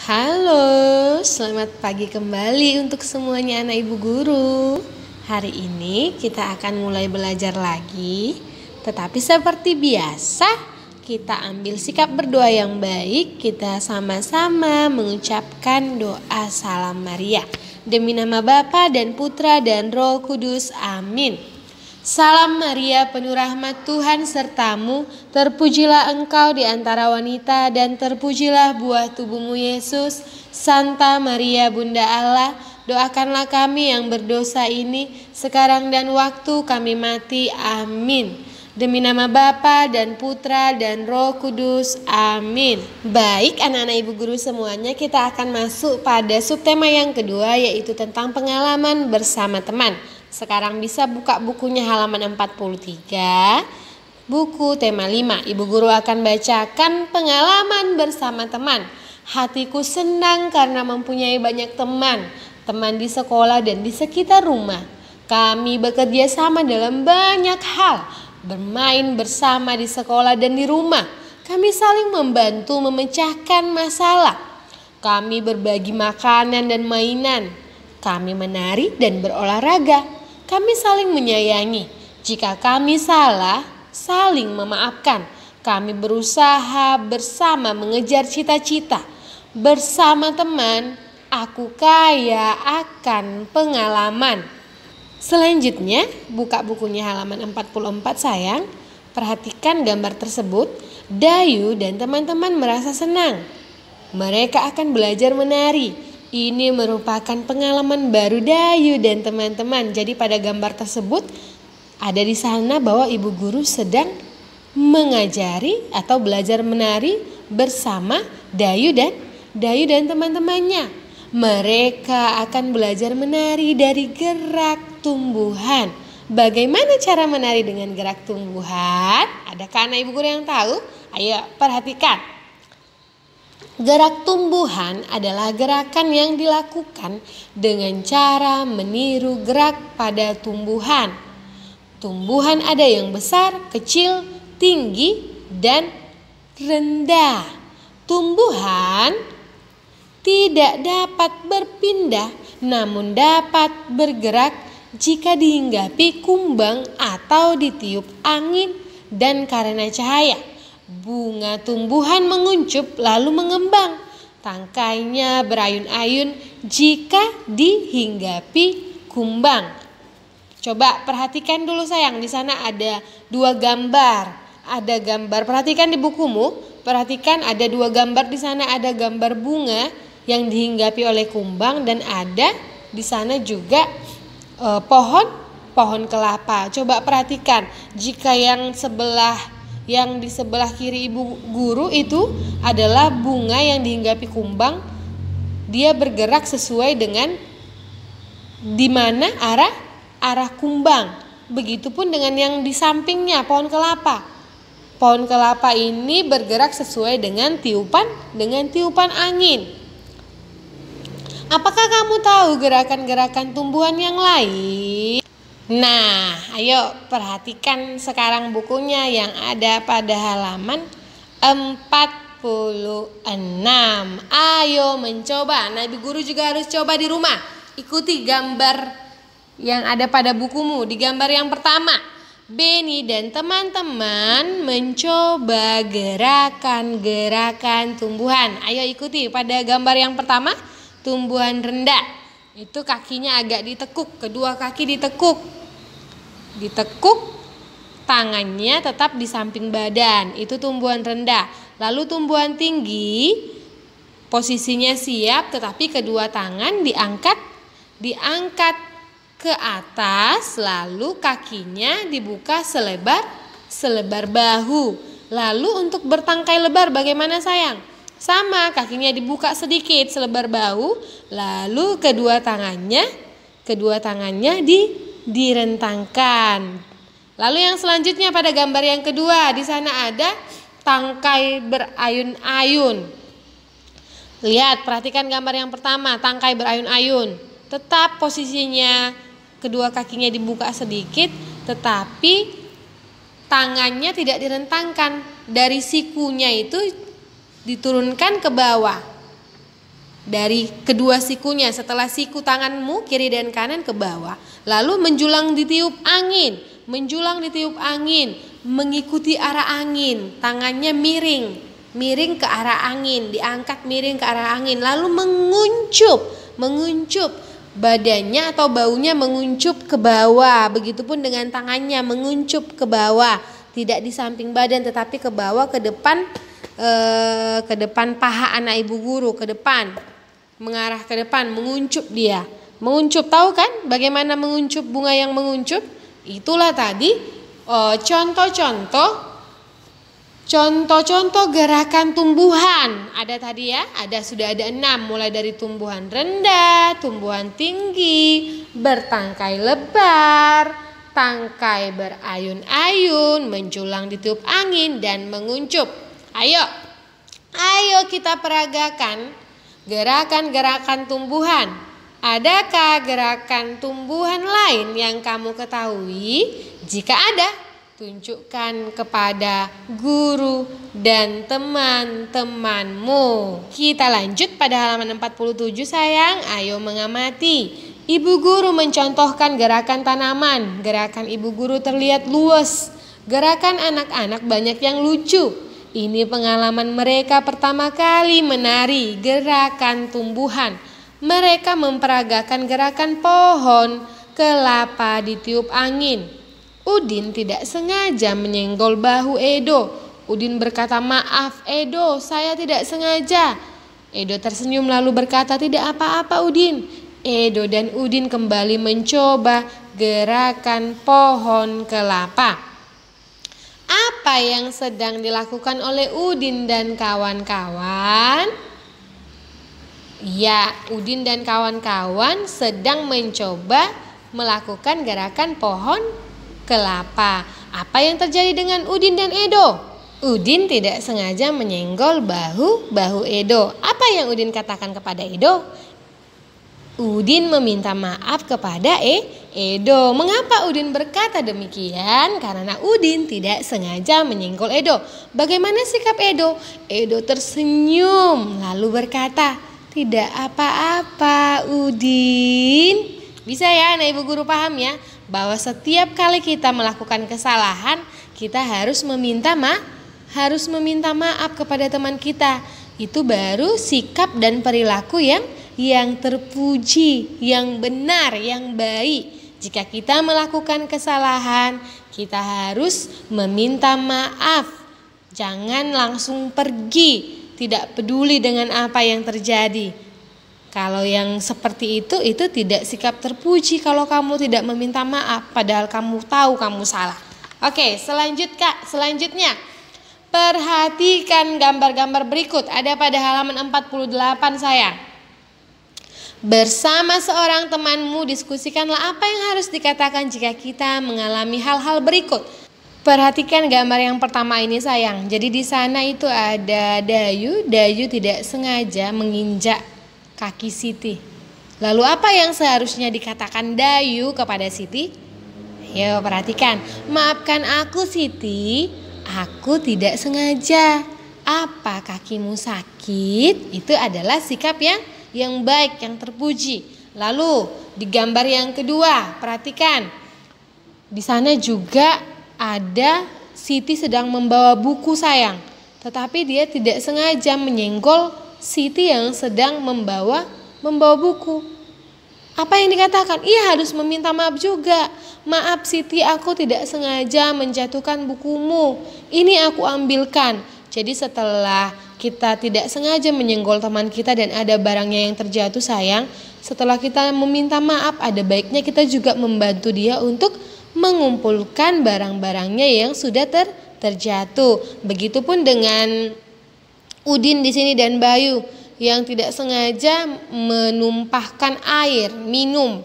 Halo, selamat pagi kembali untuk semuanya anak ibu guru. Hari ini kita akan mulai belajar lagi. Tetapi seperti biasa, kita ambil sikap berdoa yang baik. Kita sama-sama mengucapkan doa Salam Maria. Demi nama Bapa dan Putra dan Roh Kudus. Amin. Salam Maria, penuh rahmat Tuhan sertamu, terpujilah engkau di antara wanita dan terpujilah buah tubuhmu Yesus. Santa Maria Bunda Allah, doakanlah kami yang berdosa ini sekarang dan waktu kami mati. Amin. Demi nama Bapa dan Putra dan Roh Kudus. Amin. Baik anak-anak ibu guru semuanya, kita akan masuk pada subtema yang kedua, yaitu tentang pengalaman bersama teman. Sekarang bisa buka bukunya halaman 43, buku tema 5. Ibu guru akan bacakan pengalaman bersama teman. Hatiku senang karena mempunyai banyak teman. Teman di sekolah dan di sekitar rumah. Kami bekerja sama dalam banyak hal. Bermain bersama di sekolah dan di rumah. Kami saling membantu memecahkan masalah. Kami berbagi makanan dan mainan. Kami menari dan berolahraga. Kami saling menyayangi. Jika kami salah, saling memaafkan. Kami berusaha bersama mengejar cita-cita. Bersama teman, aku kaya akan pengalaman. Selanjutnya, buka bukunya halaman 44 sayang. Perhatikan gambar tersebut. Dayu dan teman-teman merasa senang. Mereka akan belajar menari. Ini merupakan pengalaman baru Dayu dan teman-teman. Jadi pada gambar tersebut ada di sana bahwa ibu guru sedang mengajari atau belajar menari bersama Dayu dan teman-temannya. Mereka akan belajar menari dari gerak tumbuhan. Bagaimana cara menari dengan gerak tumbuhan? Adakah anak ibu guru yang tahu? Ayo perhatikan. Gerak tumbuhan adalah gerakan yang dilakukan dengan cara meniru gerak pada tumbuhan. Tumbuhan ada yang besar, kecil, tinggi, dan rendah. Tumbuhan tidak dapat berpindah, namun dapat bergerak jika dihinggapi kumbang atau ditiup angin dan karena cahaya. Bunga tumbuhan menguncup lalu mengembang. Tangkainya berayun-ayun jika dihinggapi kumbang. Coba perhatikan dulu sayang, di sana ada dua gambar. Ada gambar, perhatikan di bukumu. Perhatikan ada dua gambar di sana, ada gambar bunga yang dihinggapi oleh kumbang dan ada di sana juga pohon kelapa. Coba perhatikan, jika yang di sebelah kiri ibu guru itu adalah bunga yang dihinggapi kumbang. Dia bergerak sesuai dengan di mana arah kumbang. Begitupun dengan yang di sampingnya, pohon kelapa. Pohon kelapa ini bergerak sesuai dengan tiupan angin. Apakah kamu tahu gerakan-gerakan tumbuhan yang lain? Nah, ayo perhatikan sekarang bukunya yang ada pada halaman 46. Ayo mencoba. Nah, ibu guru juga harus coba di rumah. Ikuti gambar yang ada pada bukumu. Di gambar yang pertama, Beni dan teman-teman mencoba gerakan-gerakan tumbuhan. Ayo ikuti pada gambar yang pertama, tumbuhan rendah. Itu kakinya agak ditekuk, kedua kaki ditekuk. Tangannya tetap di samping badan. Itu tumbuhan rendah. Lalu tumbuhan tinggi, posisinya siap tetapi kedua tangan diangkat ke atas, lalu kakinya dibuka selebar bahu. Lalu untuk bertangkai lebar bagaimana sayang? Sama, kakinya dibuka sedikit selebar bahu, lalu kedua tangannya direntangkan. Lalu yang selanjutnya pada gambar yang kedua, di sana ada tangkai berayun-ayun. Lihat, perhatikan gambar yang pertama, tangkai berayun-ayun. Tetap posisinya kedua kakinya dibuka sedikit, tetapi tangannya tidak direntangkan. Dari sikunya itu diturunkan ke bawah. dari kedua sikunya. Setelah siku tanganmu kiri dan kanan ke bawah, lalu menjulang ditiup angin, mengikuti arah angin. Tangannya miring ke arah angin, diangkat miring ke arah angin, lalu menguncup badannya atau baunya menguncup ke bawah. Begitupun dengan tangannya menguncup ke bawah, tidak di samping badan tetapi ke bawah, ke depan paha anak ibu guru, ke depan, mengarah ke depan, menguncup dia. Menguncup, tahu kan bagaimana menguncup, bunga yang menguncup? Itulah tadi contoh gerakan tumbuhan. Ada tadi ya, sudah ada 6, mulai dari tumbuhan rendah, tumbuhan tinggi, bertangkai lebar, tangkai berayun-ayun, menjulang ditiup angin, dan menguncup. Ayo kita peragakan gerakan-gerakan tumbuhan. Adakah gerakan tumbuhan lain yang kamu ketahui? Jika ada, tunjukkan kepada guru dan teman-temanmu. Kita lanjut pada halaman 47 sayang. Ayo mengamati. Ibu guru mencontohkan gerakan tanaman. Gerakan ibu guru terlihat luas. Gerakan anak-anak banyak yang lucu. Ini pengalaman mereka pertama kali menari gerakan tumbuhan. Mereka memperagakan gerakan pohon kelapa ditiup angin. Udin tidak sengaja menyenggol bahu Edo. Udin berkata, "Maaf Edo, saya tidak sengaja." Edo tersenyum lalu berkata, "Tidak apa-apa Udin." Edo dan Udin kembali mencoba gerakan pohon kelapa. Apa yang sedang dilakukan oleh Udin dan kawan-kawan? Ya, Udin dan kawan-kawan sedang mencoba melakukan gerakan pohon kelapa. Apa yang terjadi dengan Udin dan Edo? Udin tidak sengaja menyenggol bahu Edo. Apa yang Udin katakan kepada Edo? Udin meminta maaf kepada Edo. Mengapa Udin berkata demikian? Karena Udin tidak sengaja menyenggol Edo. Bagaimana sikap Edo? Edo tersenyum lalu berkata, "Tidak apa-apa Udin." Bisa ya anak ibu guru paham ya, bahwa setiap kali kita melakukan kesalahan, kita harus meminta maaf kepada teman kita. Itu baru sikap dan perilaku yang terpuji, yang benar, yang baik. Jika kita melakukan kesalahan, kita harus meminta maaf. Jangan langsung pergi, tidak peduli dengan apa yang terjadi. Kalau yang seperti itu tidak sikap terpuji kalau kamu tidak meminta maaf padahal kamu tahu kamu salah. Oke, selanjutnya perhatikan gambar-gambar berikut. Ada pada halaman 48 sayang. Bersama seorang temanmu diskusikanlah apa yang harus dikatakan jika kita mengalami hal-hal berikut. Perhatikan gambar yang pertama ini sayang. Jadi di sana itu ada Dayu tidak sengaja menginjak kaki Siti. Lalu apa yang seharusnya dikatakan Dayu kepada Siti? Ayo perhatikan. "Maafkan aku Siti, aku tidak sengaja. Apa kakimu sakit?" Itu adalah sikap yang baik, yang terpuji. Lalu di gambar yang kedua, perhatikan. Di sana juga ada Siti sedang membawa buku sayang. Tetapi dia tidak sengaja menyenggol Siti yang sedang membawa buku. Apa yang dikatakan? Ia harus meminta maaf juga. "Maaf Siti, aku tidak sengaja menjatuhkan bukumu. Ini aku ambilkan." Jadi setelah kita tidak sengaja menyenggol teman kita dan ada barangnya yang terjatuh sayang, setelah kita meminta maaf, ada baiknya kita juga membantu dia untuk mengumpulkan barang-barangnya yang sudah terjatuh. Begitupun dengan Udin di sini dan Bayu yang tidak sengaja menumpahkan air minum.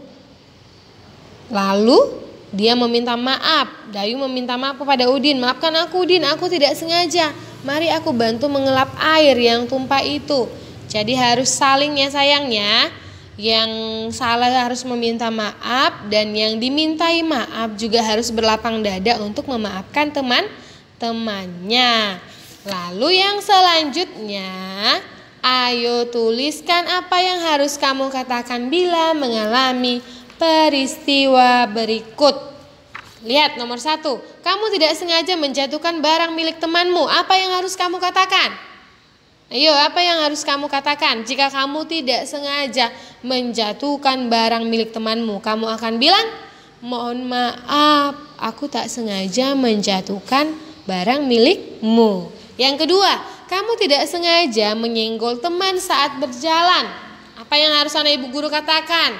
Lalu dia meminta maaf. Dayu meminta maaf kepada Udin. "Maafkan aku Udin, aku tidak sengaja. Mari aku bantu mengelap air yang tumpah itu." Jadi harus saling ya sayangnya. Yang salah harus meminta maaf dan yang dimintai maaf juga harus berlapang dada untuk memaafkan teman-temannya. Lalu yang selanjutnya Ayo tuliskan apa yang harus kamu katakan bila mengalami peristiwa berikut. Lihat nomor 1. Kamu tidak sengaja menjatuhkan barang milik temanmu. Apa yang harus kamu katakan? Ayo, apa yang harus kamu katakan? Jika kamu tidak sengaja menjatuhkan barang milik temanmu, kamu akan bilang, mohon maaf, aku tak sengaja menjatuhkan barang milikmu. Yang kedua, kamu tidak sengaja menyenggol teman saat berjalan. Apa yang harus anak ibu guru katakan?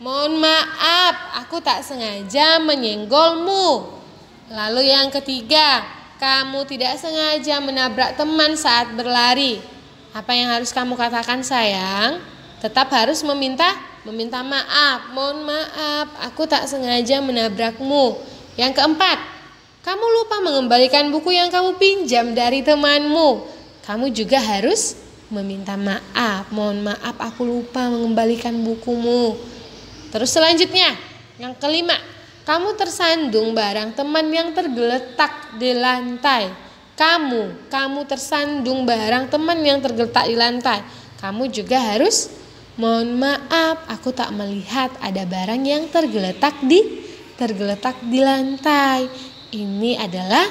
Mohon maaf, aku tak sengaja menyenggolmu. Lalu yang ketiga, kamu tidak sengaja menabrak teman saat berlari. Apa yang harus kamu katakan sayang? Tetap harus meminta maaf. Mohon maaf, aku tak sengaja menabrakmu. Yang keempat, kamu lupa mengembalikan buku yang kamu pinjam dari temanmu. Kamu juga harus meminta maaf. Mohon maaf, aku lupa mengembalikan bukumu. Terus selanjutnya, yang kelima, kamu tersandung barang teman yang tergeletak di lantai. Kamu tersandung barang teman yang tergeletak di lantai. Kamu juga harus, mohon maaf, aku tak melihat ada barang yang tergeletak di lantai. Ini adalah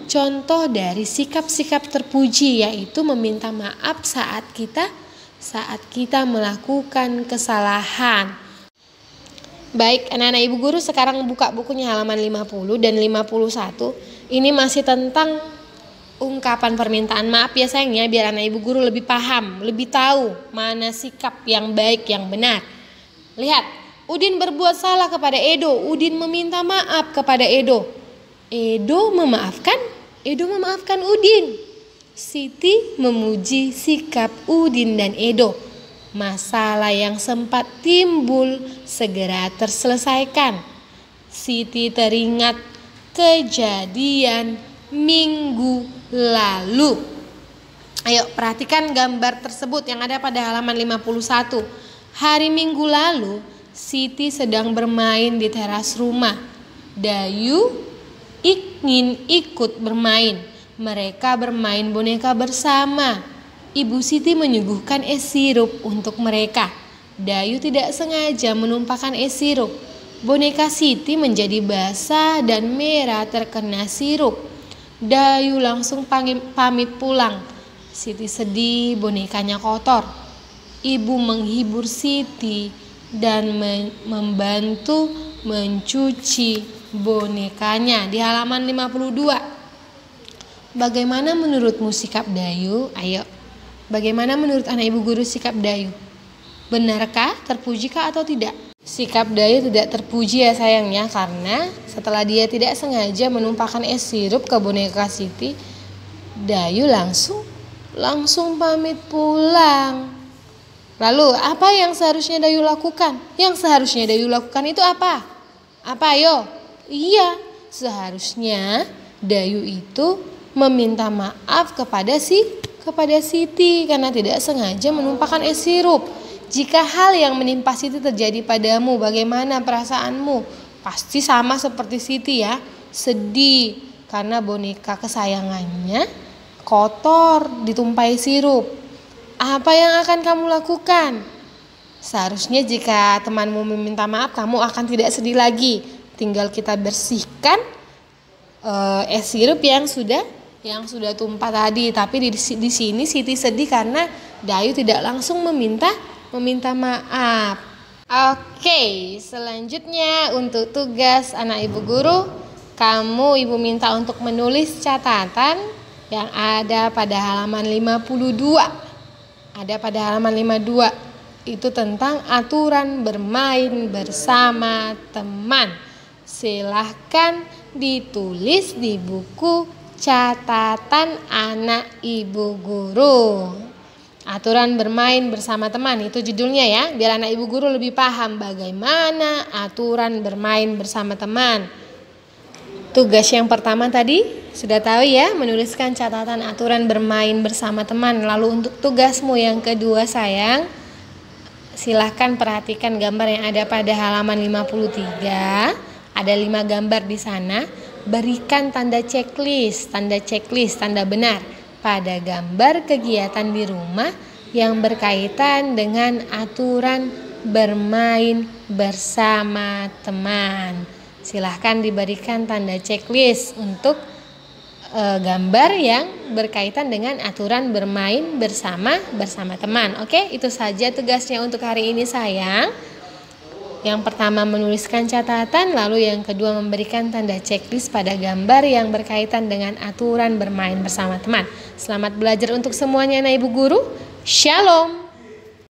contoh dari sikap-sikap terpuji, yaitu meminta maaf saat kita melakukan kesalahan. Baik, anak-anak ibu guru sekarang buka bukunya halaman 50 dan 51. Ini masih tentang ungkapan permintaan maaf ya sayangnya, biar anak ibu guru lebih paham, lebih tahu mana sikap yang baik, yang benar. Lihat, Udin berbuat salah kepada Edo. Udin meminta maaf kepada Edo. Edo memaafkan Udin. Siti memuji sikap Udin dan Edo. Masalah yang sempat timbul segera terselesaikan. Siti teringat kejadian minggu lalu. Ayo perhatikan gambar tersebut yang ada pada halaman 51. Hari Minggu lalu, Siti sedang bermain di teras rumah. Dayu ingin ikut bermain. Mereka bermain boneka bersama. Ibu Siti menyuguhkan es sirup untuk mereka. Dayu tidak sengaja menumpahkan es sirup. Boneka Siti menjadi basah dan merah terkena sirup. Dayu langsung pamit pulang. Siti sedih, bonekanya kotor. Ibu menghibur Siti dan membantu mencuci bonekanya. Di halaman 52. Bagaimana menurutmu sikap Dayu? Ayo. Bagaimana menurut anak ibu guru sikap Dayu? Benarkah, terpujikah atau tidak? Sikap Dayu tidak terpuji ya sayangnya, karena setelah dia tidak sengaja menumpahkan es sirup ke boneka Siti, Dayu langsung pamit pulang. Lalu apa yang seharusnya Dayu lakukan? Yang seharusnya Dayu lakukan itu apa? Apa ayo? Iya, seharusnya Dayu itu meminta maaf kepada Siti karena tidak sengaja menumpahkan es sirup. Jika hal yang menimpa Siti terjadi padamu, bagaimana perasaanmu? Pasti sama seperti Siti ya, sedih karena boneka kesayangannya kotor, ditumpahi sirup. Apa yang akan kamu lakukan? Seharusnya jika temanmu meminta maaf, kamu akan tidak sedih lagi. Tinggal kita bersihkan es sirup yang sudah tumpah tadi. Tapi di sini Siti sedih karena Dayu tidak langsung meminta maaf. Oke, selanjutnya untuk tugas anak ibu guru, ibu minta untuk menulis catatan yang ada pada halaman 52. Ada pada halaman 52. Itu tentang aturan bermain bersama teman. Silahkan ditulis di buku catatan anak ibu guru. Aturan bermain bersama teman, itu judulnya ya, biar anak ibu guru lebih paham bagaimana aturan bermain bersama teman. Tugas yang pertama tadi sudah tahu ya, menuliskan catatan aturan bermain bersama teman. Lalu untuk tugasmu yang kedua sayang, silahkan perhatikan gambar yang ada pada halaman 53. Ada 5 gambar di sana. Berikan tanda checklist, tanda benar pada gambar kegiatan di rumah yang berkaitan dengan aturan bermain bersama teman. Silahkan diberikan tanda checklist untuk gambar yang berkaitan dengan aturan bermain bersama teman. Oke, itu saja tugasnya untuk hari ini sayang. Yang pertama menuliskan catatan, lalu yang kedua memberikan tanda checklist pada gambar yang berkaitan dengan aturan bermain bersama teman. Selamat belajar untuk semuanya anak ibu guru. Shalom.